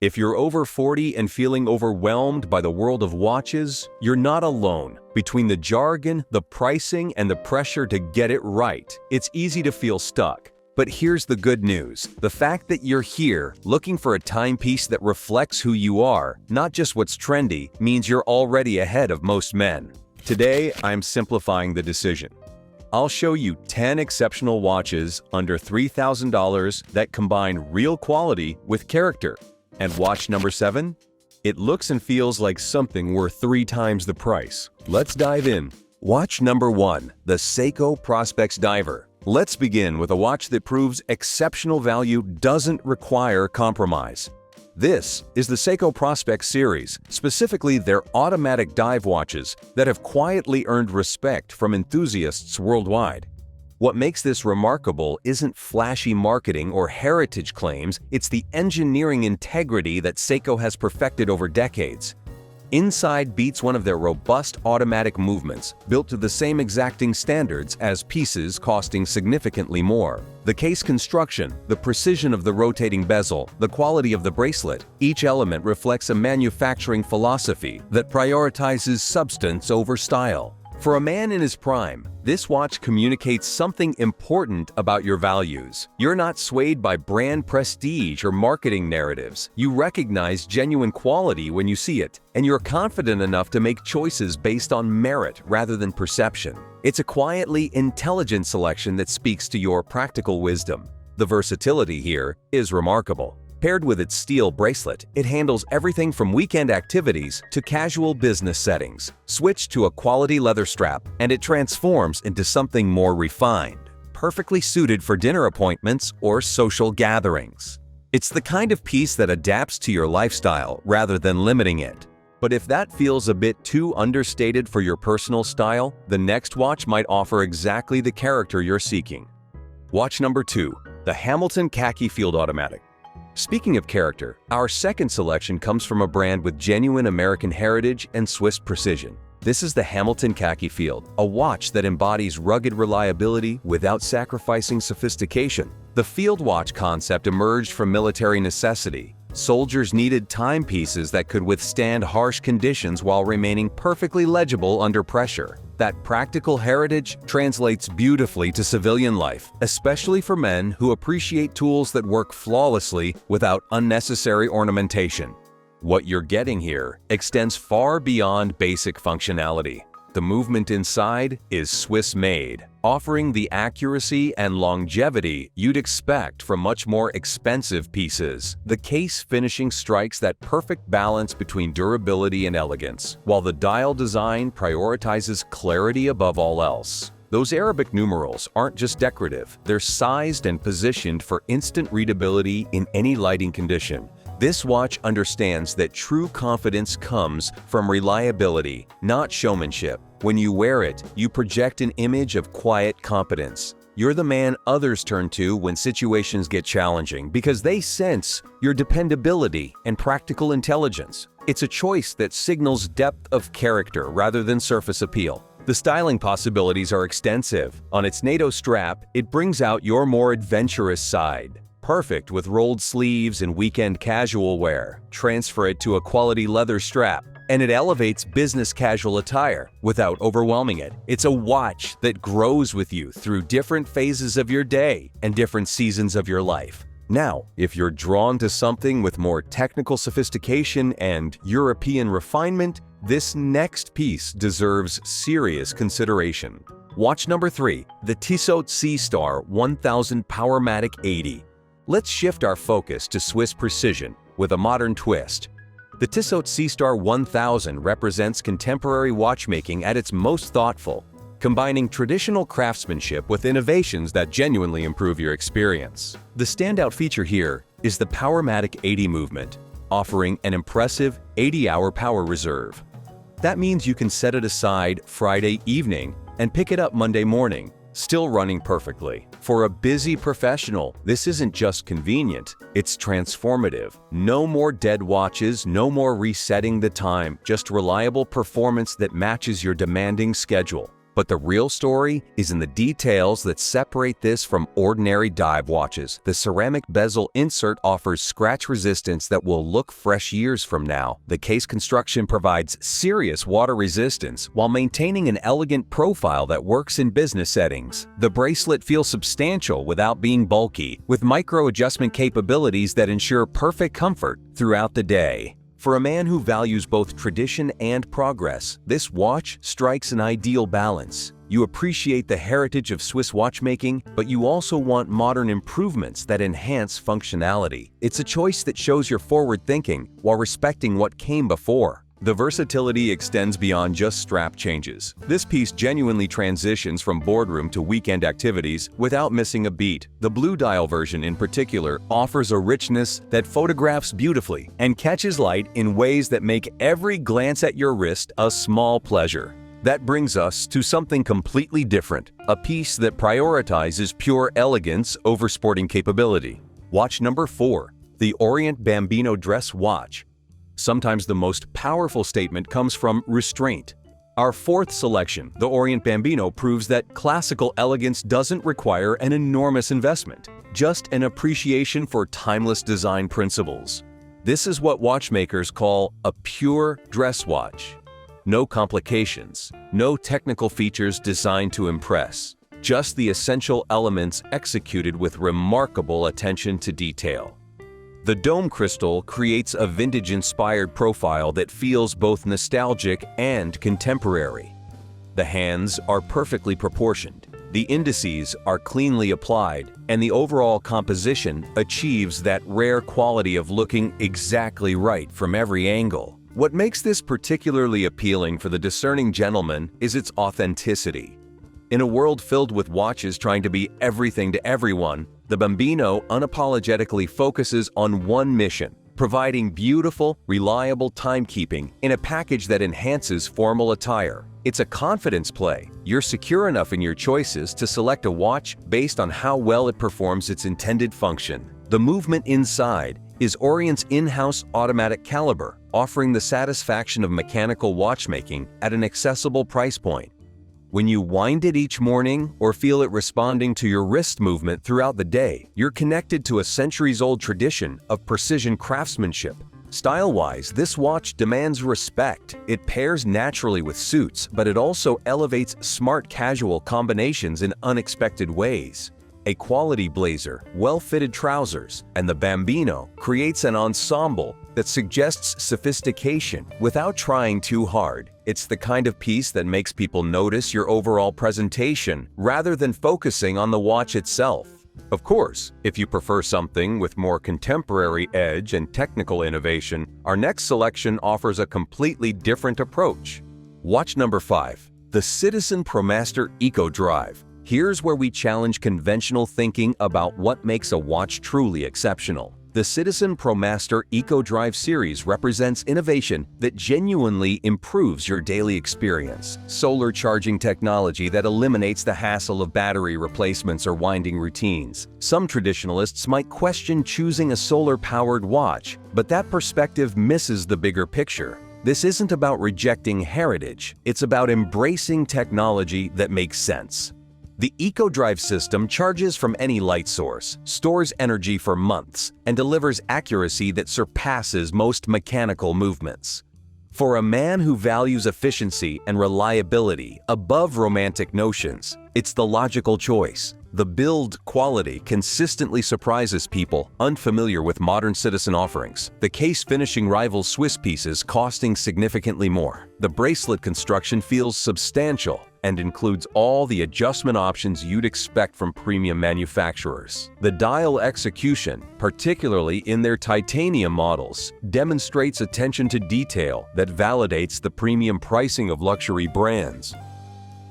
If you're over 40 and feeling overwhelmed by the world of watches, you're not alone. Between the jargon, the pricing, and the pressure to get it right, it's easy to feel stuck. But here's the good news. The fact that you're here, looking for a timepiece that reflects who you are, not just what's trendy, means you're already ahead of most men. Today, I'm simplifying the decision. I'll show you 10 exceptional watches under $3,000 that combine real quality with character. And watch number 7? It looks and feels like something worth 3 times the price. Let's dive in. Watch number 1, the Seiko Prospex Diver. Let's begin with a watch that proves exceptional value doesn't require compromise. This is the Seiko Prospex series, specifically their automatic dive watches that have quietly earned respect from enthusiasts worldwide. What makes this remarkable isn't flashy marketing or heritage claims, it's the engineering integrity that Seiko has perfected over decades. Inside beats one of their robust automatic movements, built to the same exacting standards as pieces costing significantly more. The case construction, the precision of the rotating bezel, the quality of the bracelet, each element reflects a manufacturing philosophy that prioritizes substance over style. For a man in his prime, this watch communicates something important about your values. You're not swayed by brand prestige or marketing narratives. You recognize genuine quality when you see it, and you're confident enough to make choices based on merit rather than perception. It's a quietly intelligent selection that speaks to your practical wisdom. The versatility here is remarkable. Paired with its steel bracelet, it handles everything from weekend activities to casual business settings. Switch to a quality leather strap, and it transforms into something more refined, perfectly suited for dinner appointments or social gatherings. It's the kind of piece that adapts to your lifestyle rather than limiting it. But if that feels a bit too understated for your personal style, the next watch might offer exactly the character you're seeking. Watch number 2, the Hamilton Khaki Field Automatic. Speaking of character, our second selection comes from a brand with genuine American heritage and Swiss precision. This is the Hamilton Khaki Field, a watch that embodies rugged reliability without sacrificing sophistication. The field watch concept emerged from military necessity. Soldiers needed timepieces that could withstand harsh conditions while remaining perfectly legible under pressure. That practical heritage translates beautifully to civilian life, especially for men who appreciate tools that work flawlessly without unnecessary ornamentation. What you're getting here extends far beyond basic functionality. The movement inside is Swiss-made, offering the accuracy and longevity you'd expect from much more expensive pieces. The case finishing strikes that perfect balance between durability and elegance, while the dial design prioritizes clarity above all else. Those Arabic numerals aren't just decorative, they're sized and positioned for instant readability in any lighting condition. This watch understands that true confidence comes from reliability, not showmanship. When you wear it, you project an image of quiet competence. You're the man others turn to when situations get challenging because they sense your dependability and practical intelligence. It's a choice that signals depth of character rather than surface appeal. The styling possibilities are extensive. On its NATO strap, it brings out your more adventurous side. Perfect with rolled sleeves and weekend casual wear. Transfer it to a quality leather strap, and it elevates business casual attire without overwhelming it. It's a watch that grows with you through different phases of your day and different seasons of your life. Now, if you're drawn to something with more technical sophistication and European refinement, this next piece deserves serious consideration. Watch number 3, the Tissot Sea Star 1000 Powermatic 80. Let's shift our focus to Swiss precision with a modern twist. The Tissot Sea Star 1000 represents contemporary watchmaking at its most thoughtful, combining traditional craftsmanship with innovations that genuinely improve your experience. The standout feature here is the Powermatic 80 movement, offering an impressive 80-hour power reserve. That means you can set it aside Friday evening and pick it up Monday morning, still running perfectly. For a busy professional, this isn't just convenient, it's transformative. No more dead watches, no more resetting the time, just reliable performance that matches your demanding schedule. But the real story is in the details that separate this from ordinary dive watches. The ceramic bezel insert offers scratch resistance that will look fresh years from now. The case construction provides serious water resistance while maintaining an elegant profile that works in business settings. The bracelet feels substantial without being bulky, with micro-adjustment capabilities that ensure perfect comfort throughout the day. For a man who values both tradition and progress, this watch strikes an ideal balance. You appreciate the heritage of Swiss watchmaking, but you also want modern improvements that enhance functionality. It's a choice that shows your forward thinking while respecting what came before. The versatility extends beyond just strap changes. This piece genuinely transitions from boardroom to weekend activities without missing a beat. The blue dial version in particular offers a richness that photographs beautifully and catches light in ways that make every glance at your wrist a small pleasure. That brings us to something completely different, a piece that prioritizes pure elegance over sporting capability. Watch number 4, the Orient Bambino dress watch. Sometimes the most powerful statement comes from restraint. Our fourth selection, the Orient Bambino, proves that classical elegance doesn't require an enormous investment, just an appreciation for timeless design principles. This is what watchmakers call a pure dress watch. No complications, no technical features designed to impress, just the essential elements executed with remarkable attention to detail. The dome crystal creates a vintage-inspired profile that feels both nostalgic and contemporary. The hands are perfectly proportioned, the indices are cleanly applied, and the overall composition achieves that rare quality of looking exactly right from every angle. What makes this particularly appealing for the discerning gentleman is its authenticity. In a world filled with watches trying to be everything to everyone, the Bambino unapologetically focuses on one mission: providing beautiful, reliable timekeeping in a package that enhances formal attire. It's a confidence play. You're secure enough in your choices to select a watch based on how well it performs its intended function. The movement inside is Orient's in-house automatic caliber, offering the satisfaction of mechanical watchmaking at an accessible price point. When you wind it each morning or feel it responding to your wrist movement throughout the day, you're connected to a centuries-old tradition of precision craftsmanship. Style-wise, this watch demands respect. It pairs naturally with suits, but it also elevates smart casual combinations in unexpected ways. A quality blazer, well-fitted trousers, and the Bambino creates an ensemble that suggests sophistication without trying too hard. It's the kind of piece that makes people notice your overall presentation rather than focusing on the watch itself. Of course, if you prefer something with more contemporary edge and technical innovation, our next selection offers a completely different approach. Watch number 5, the Citizen ProMaster Eco Drive. Here's where we challenge conventional thinking about what makes a watch truly exceptional. The Citizen ProMaster Eco Drive series represents innovation that genuinely improves your daily experience. Solar charging technology that eliminates the hassle of battery replacements or winding routines. Some traditionalists might question choosing a solar-powered watch, but that perspective misses the bigger picture. This isn't about rejecting heritage, it's about embracing technology that makes sense. The EcoDrive system charges from any light source, stores energy for months, and delivers accuracy that surpasses most mechanical movements. For a man who values efficiency and reliability above romantic notions, it's the logical choice. The build quality consistently surprises people unfamiliar with modern Citizen offerings. The case finishing rivals Swiss pieces, costing significantly more. The bracelet construction feels substantial and includes all the adjustment options you'd expect from premium manufacturers. The dial execution, particularly in their titanium models, demonstrates attention to detail that validates the premium pricing of luxury brands.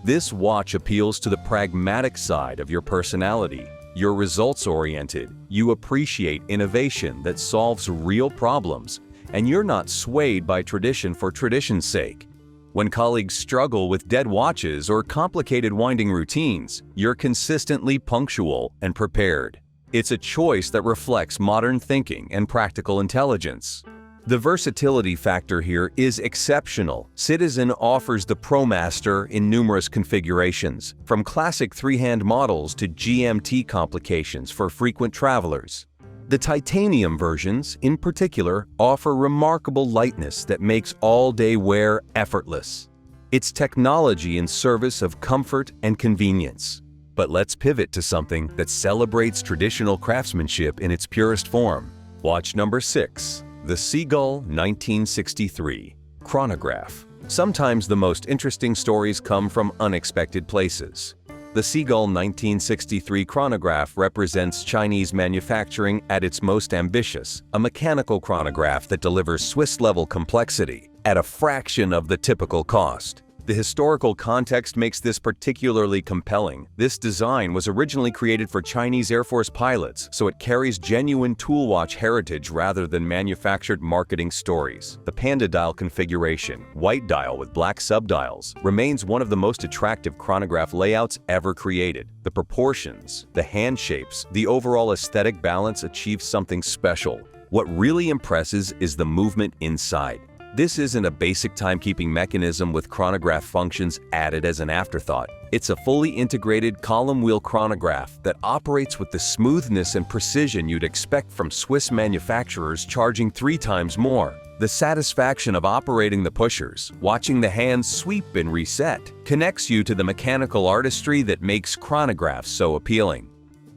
This watch appeals to the pragmatic side of your personality. You're results-oriented, you appreciate innovation that solves real problems, and you're not swayed by tradition for tradition's sake. When colleagues struggle with dead watches or complicated winding routines, you're consistently punctual and prepared. It's a choice that reflects modern thinking and practical intelligence. The versatility factor here is exceptional. Citizen offers the ProMaster in numerous configurations, from classic three-hand models to GMT complications for frequent travelers. The titanium versions, in particular, offer remarkable lightness that makes all-day wear effortless. It's technology in service of comfort and convenience. But let's pivot to something that celebrates traditional craftsmanship in its purest form. Watch number 6. The Seagull 1963 Chronograph. Sometimes the most interesting stories come from unexpected places. The Seagull 1963 chronograph represents Chinese manufacturing at its most ambitious, a mechanical chronograph that delivers Swiss-level complexity at a fraction of the typical cost. The historical context makes this particularly compelling. This design was originally created for Chinese Air Force pilots, so it carries genuine toolwatch heritage rather than manufactured marketing stories. The Panda dial configuration, white dial with black subdials, remains one of the most attractive chronograph layouts ever created. The proportions, the hand shapes, the overall aesthetic balance achieve something special. What really impresses is the movement inside. This isn't a basic timekeeping mechanism with chronograph functions added as an afterthought. It's a fully integrated column wheel chronograph that operates with the smoothness and precision you'd expect from Swiss manufacturers charging 3 times more. The satisfaction of operating the pushers, watching the hands sweep and reset, connects you to the mechanical artistry that makes chronographs so appealing.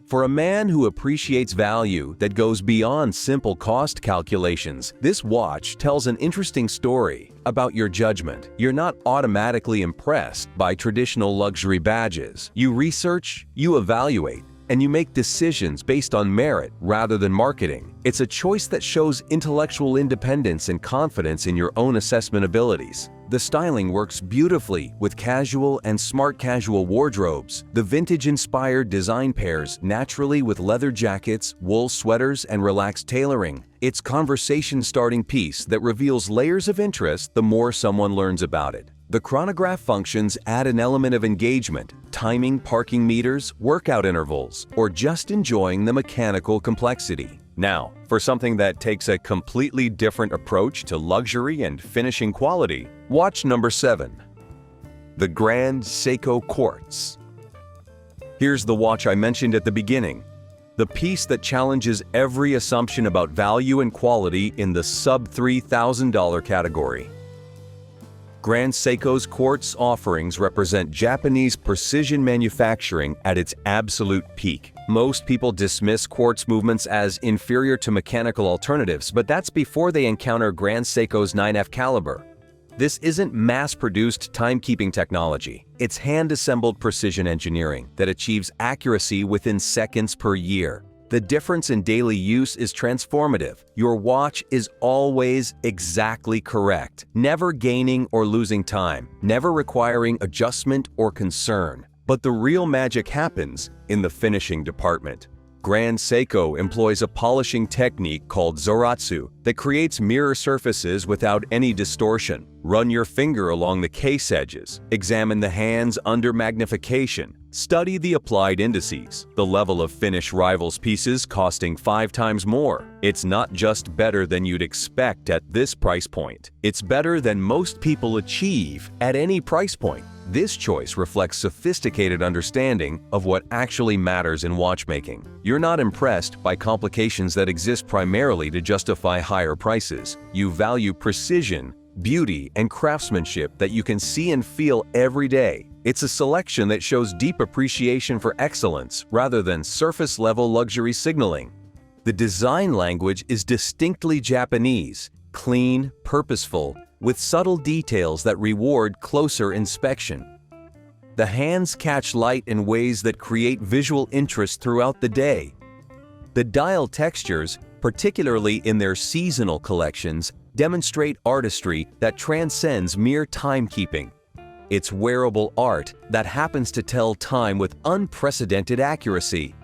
For a man who appreciates value that goes beyond simple cost calculations, this watch tells an interesting story about your judgment. You're not automatically impressed by traditional luxury badges. You research, you evaluate, and you make decisions based on merit rather than marketing. It's a choice that shows intellectual independence and confidence in your own assessment abilities. The styling works beautifully with casual and smart casual wardrobes. The vintage-inspired design pairs naturally with leather jackets, wool sweaters, and relaxed tailoring. It's conversation-starting piece that reveals layers of interest the more someone learns about it. The chronograph functions add an element of engagement, timing parking meters, workout intervals, or just enjoying the mechanical complexity. Now, for something that takes a completely different approach to luxury and finishing quality, watch number 7. The Grand Seiko Quartz. Here's the watch I mentioned at the beginning. The piece that challenges every assumption about value and quality in the sub-$3,000 category. Grand Seiko's quartz offerings represent Japanese precision manufacturing at its absolute peak. Most people dismiss quartz movements as inferior to mechanical alternatives, but that's before they encounter Grand Seiko's 9F caliber. This isn't mass-produced timekeeping technology. It's hand-assembled precision engineering that achieves accuracy within seconds per year. The difference in daily use is transformative. Your watch is always exactly correct, never gaining or losing time, never requiring adjustment or concern. But the real magic happens in the finishing department. Grand Seiko employs a polishing technique called Zoratsu that creates mirror surfaces without any distortion. Run your finger along the case edges, examine the hands under magnification, study the applied indices. The level of finish rivals pieces costing 5 times more. It's not just better than you'd expect at this price point. It's better than most people achieve at any price point. This choice reflects sophisticated understanding of what actually matters in watchmaking. You're not impressed by complications that exist primarily to justify higher prices. You value precision, beauty, and craftsmanship that you can see and feel every day. It's a selection that shows deep appreciation for excellence rather than surface-level luxury signaling. The design language is distinctly Japanese, clean, purposeful, with subtle details that reward closer inspection. The hands catch light in ways that create visual interest throughout the day. The dial textures, particularly in their seasonal collections, demonstrate artistry that transcends mere timekeeping. It's wearable art that happens to tell time with unprecedented accuracy.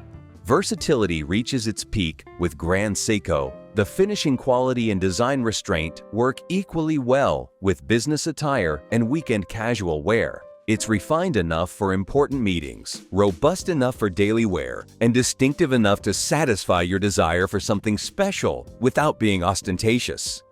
Versatility reaches its peak with Grand Seiko. The finishing quality and design restraint work equally well with business attire and weekend casual wear. It's refined enough for important meetings, robust enough for daily wear, and distinctive enough to satisfy your desire for something special without being ostentatious.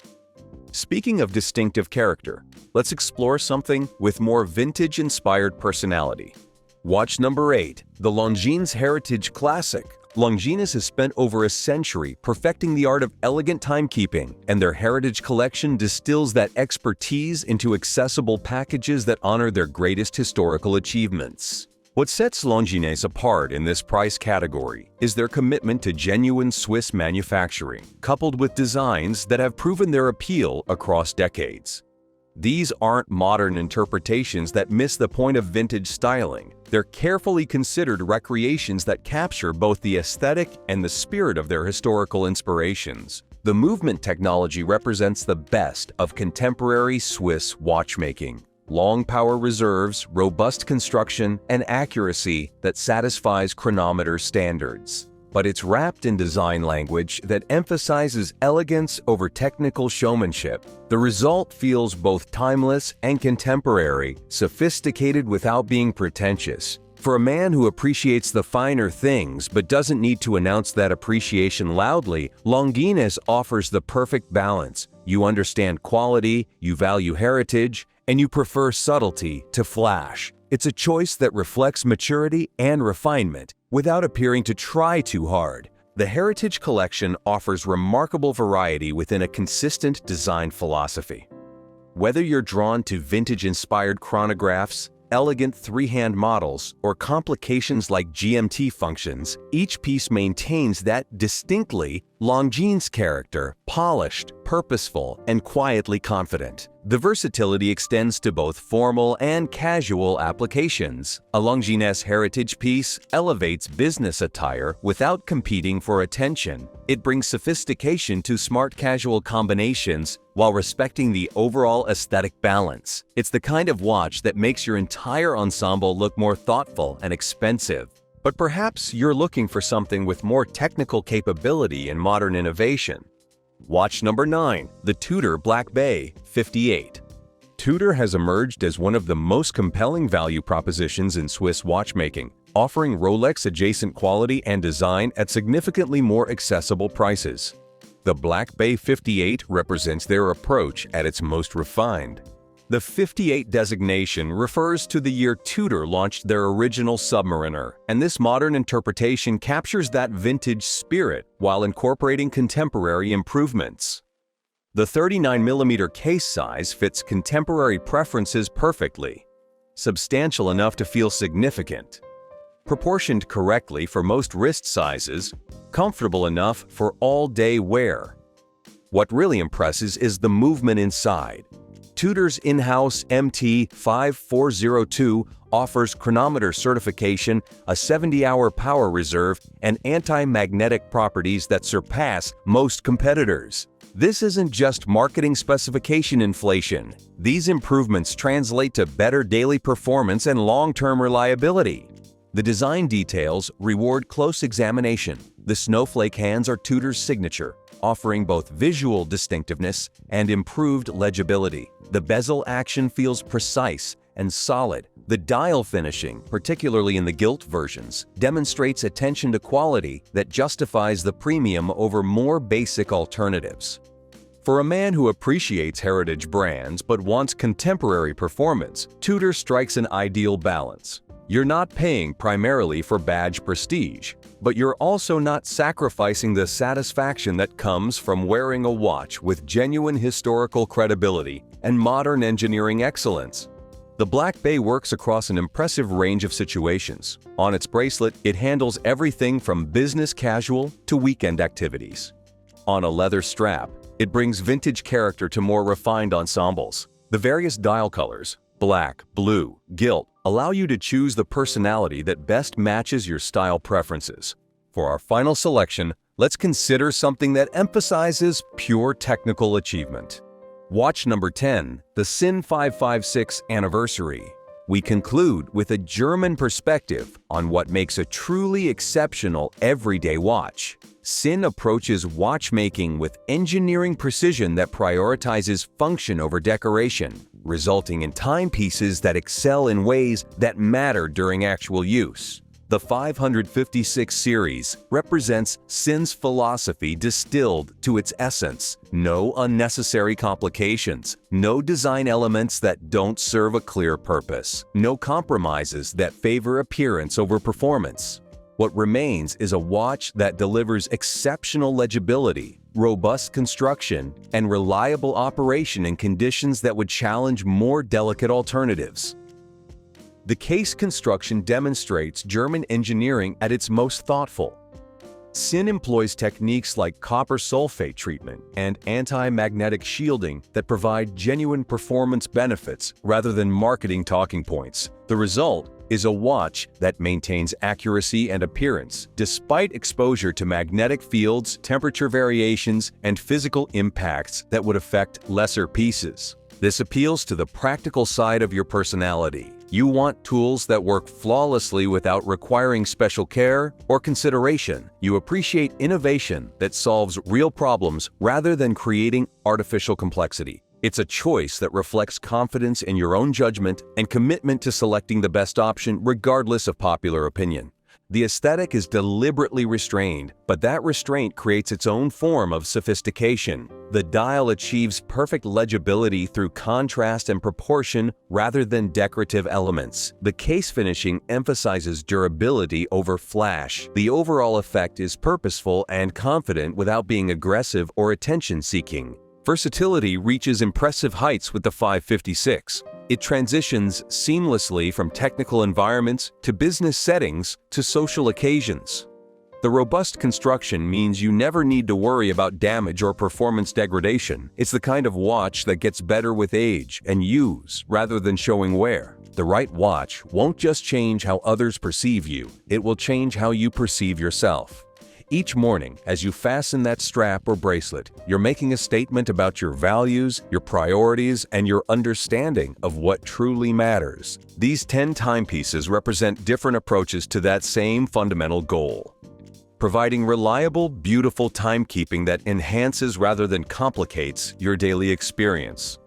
Speaking of distinctive character, let's explore something with more vintage-inspired personality. Watch number 8, the Longines Heritage Classic. Longines has spent over a century perfecting the art of elegant timekeeping, and their heritage collection distills that expertise into accessible packages that honor their greatest historical achievements. What sets Longines apart in this price category is their commitment to genuine Swiss manufacturing, coupled with designs that have proven their appeal across decades. These aren't modern interpretations that miss the point of vintage styling. They're carefully considered recreations that capture both the aesthetic and the spirit of their historical inspirations. The movement technology represents the best of contemporary Swiss watchmaking. Long power reserves, robust construction, and accuracy that satisfies chronometer standards. But it's wrapped in design language that emphasizes elegance over technical showmanship. The result feels both timeless and contemporary, sophisticated without being pretentious. For a man who appreciates the finer things but doesn't need to announce that appreciation loudly, Longines offers the perfect balance. You understand quality, you value heritage, and you prefer subtlety to flash. It's a choice that reflects maturity and refinement without appearing to try too hard. The Heritage Collection offers remarkable variety within a consistent design philosophy. Whether you're drawn to vintage-inspired chronographs, elegant three-hand models, or complications like GMT functions, each piece maintains that distinctly Longines character, polished, purposeful, and quietly confident. The versatility extends to both formal and casual applications. A Longines heritage piece elevates business attire without competing for attention. It brings sophistication to smart casual combinations while respecting the overall aesthetic balance. It's the kind of watch that makes your entire ensemble look more thoughtful and expensive. But perhaps you're looking for something with more technical capability and modern innovation. Watch number 9, the Tutor Black Bay 58. Tutor has emerged as one of the most compelling value propositions in Swiss watchmaking, offering Rolex-adjacent quality and design at significantly more accessible prices. The Black Bay 58 represents their approach at its most refined. The 58 designation refers to the year Tutor launched their original Submariner, and this modern interpretation captures that vintage spirit while incorporating contemporary improvements. The 39mm case size fits contemporary preferences perfectly, substantial enough to feel significant, proportioned correctly for most wrist sizes, comfortable enough for all-day wear. What really impresses is the movement inside. Tutor's in-house MT5402 offers chronometer certification, a 70-hour power reserve, and anti-magnetic properties that surpass most competitors. This isn't just marketing specification inflation. These improvements translate to better daily performance and long-term reliability. The design details reward close examination. The snowflake hands are Tutor's signature, offering both visual distinctiveness and improved legibility. The bezel action feels precise and solid. The dial finishing, particularly in the gilt versions, demonstrates attention to quality that justifies the premium over more basic alternatives. For a man who appreciates heritage brands but wants contemporary performance, Tutor strikes an ideal balance. You're not paying primarily for badge prestige, but you're also not sacrificing the satisfaction that comes from wearing a watch with genuine historical credibility and modern engineering excellence. The Black Bay works across an impressive range of situations. On its bracelet, it handles everything from business casual to weekend activities. On a leather strap, it brings vintage character to more refined ensembles. The various dial colors, black, blue, gilt, allow you to choose the personality that best matches your style preferences. For our final selection, let's consider something that emphasizes pure technical achievement. Watch number 10, the SIN 556 Anniversary. We conclude with a German perspective on what makes a truly exceptional everyday watch. SIN approaches watchmaking with engineering precision that prioritizes function over decoration, resulting in timepieces that excel in ways that matter during actual use. The 556 series represents Sin's philosophy distilled to its essence. No unnecessary complications, no design elements that don't serve a clear purpose, no compromises that favor appearance over performance. What remains is a watch that delivers exceptional legibility, robust construction, and reliable operation in conditions that would challenge more delicate alternatives. The case construction demonstrates German engineering at its most thoughtful. Sin employs techniques like copper sulfate treatment and anti-magnetic shielding that provide genuine performance benefits rather than marketing talking points. The result is a watch that maintains accuracy and appearance despite exposure to magnetic fields, temperature variations, and physical impacts that would affect lesser pieces. This appeals to the practical side of your personality. You want tools that work flawlessly without requiring special care or consideration. You appreciate innovation that solves real problems rather than creating artificial complexity. It's a choice that reflects confidence in your own judgment and commitment to selecting the best option regardless of popular opinion. The aesthetic is deliberately restrained, but that restraint creates its own form of sophistication. The dial achieves perfect legibility through contrast and proportion rather than decorative elements. The case finishing emphasizes durability over flash. The overall effect is purposeful and confident without being aggressive or attention-seeking. Versatility reaches impressive heights with the 556. It transitions seamlessly from technical environments to business settings to social occasions. The robust construction means you never need to worry about damage or performance degradation. It's the kind of watch that gets better with age and use rather than showing wear. The right watch won't just change how others perceive you, it will change how you perceive yourself. Each morning, as you fasten that strap or bracelet, you're making a statement about your values, your priorities, and your understanding of what truly matters. These 10 timepieces represent different approaches to that same fundamental goal. Providing reliable, beautiful timekeeping that enhances rather than complicates your daily experience.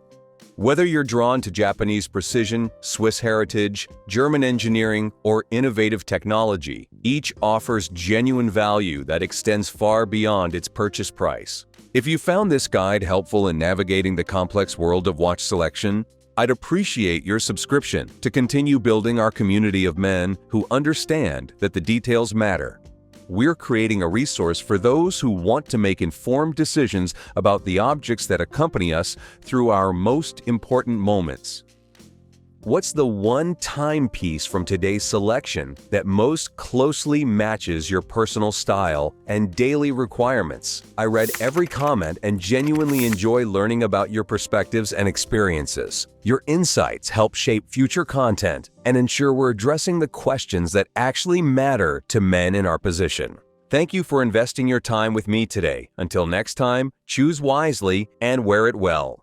Whether you're drawn to Japanese precision, Swiss heritage, German engineering, or innovative technology, each offers genuine value that extends far beyond its purchase price. If you found this guide helpful in navigating the complex world of watch selection, I'd appreciate your subscription to continue building our community of men who understand that the details matter. We're creating a resource for those who want to make informed decisions about the objects that accompany us through our most important moments. What's the one timepiece from today's selection that most closely matches your personal style and daily requirements? I read every comment and genuinely enjoy learning about your perspectives and experiences. Your insights help shape future content and ensure we're addressing the questions that actually matter to men in our position. Thank you for investing your time with me today. Until next time, choose wisely and wear it well.